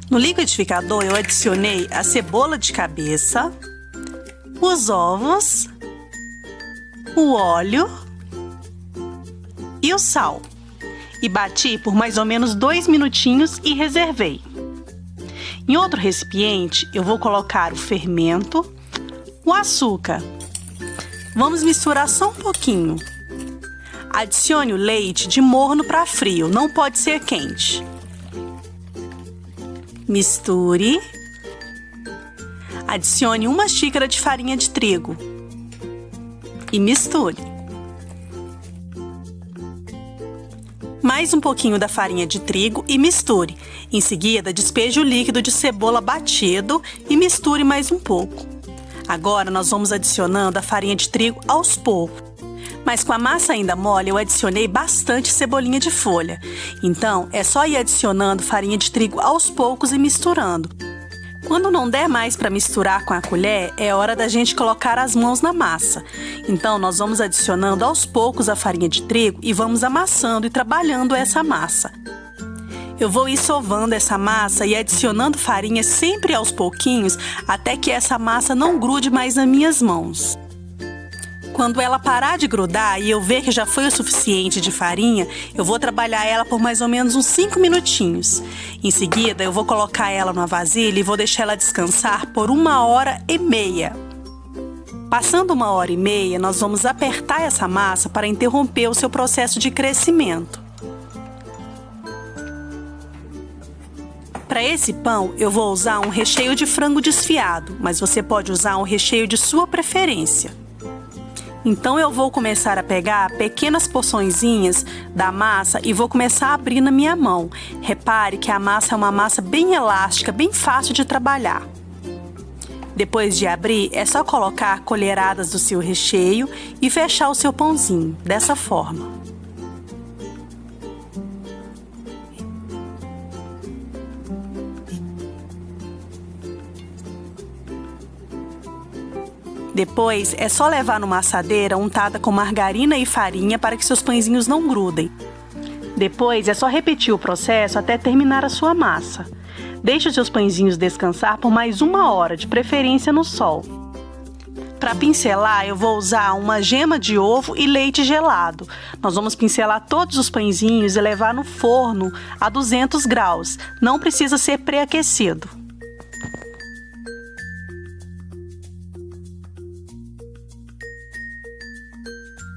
No liquidificador, eu adicionei a cebola de cabeça, os ovos, o óleo e o sal. E bati por mais ou menos 2 minutinhos e reservei. Em outro recipiente, eu vou colocar o fermento, o açúcar. Vamos misturar só um pouquinho. Adicione o leite de morno para frio, não pode ser quente. Misture. Adicione 1 xícara de farinha de trigo e misture. Mais um pouquinho da farinha de trigo e misture. Em seguida, despeje o líquido de cebola batido e misture mais um pouco. Agora, nós vamos adicionando a farinha de trigo aos poucos. Mas com a massa ainda mole, eu adicionei bastante cebolinha de folha. Então, é só ir adicionando farinha de trigo aos poucos e misturando. Quando não der mais para misturar com a colher, é hora da gente colocar as mãos na massa. Então, nós vamos adicionando aos poucos a farinha de trigo e vamos amassando e trabalhando essa massa. Eu vou ir sovando essa massa e adicionando farinha sempre aos pouquinhos, até que essa massa não grude mais nas minhas mãos. Quando ela parar de grudar e eu ver que já foi o suficiente de farinha, eu vou trabalhar ela por mais ou menos uns 5 minutinhos. Em seguida, eu vou colocar ela numa vasilha e vou deixar ela descansar por 1h30. Passando 1h30, nós vamos apertar essa massa para interromper o seu processo de crescimento. Para esse pão, eu vou usar um recheio de frango desfiado, mas você pode usar um recheio de sua preferência. Então eu vou começar a pegar pequenas porçõezinhas da massa e vou começar a abrir na minha mão. Repare que a massa é uma massa bem elástica, bem fácil de trabalhar. Depois de abrir, é só colocar colheradas do seu recheio e fechar o seu pãozinho, dessa forma. Depois, é só levar numa assadeira untada com margarina e farinha para que seus pãezinhos não grudem. Depois, é só repetir o processo até terminar a sua massa. Deixe os seus pãezinhos descansar por mais 1 hora, de preferência no sol. Para pincelar, eu vou usar uma gema de ovo e leite gelado. Nós vamos pincelar todos os pãezinhos e levar no forno a 200 graus. Não precisa ser pré-aquecido.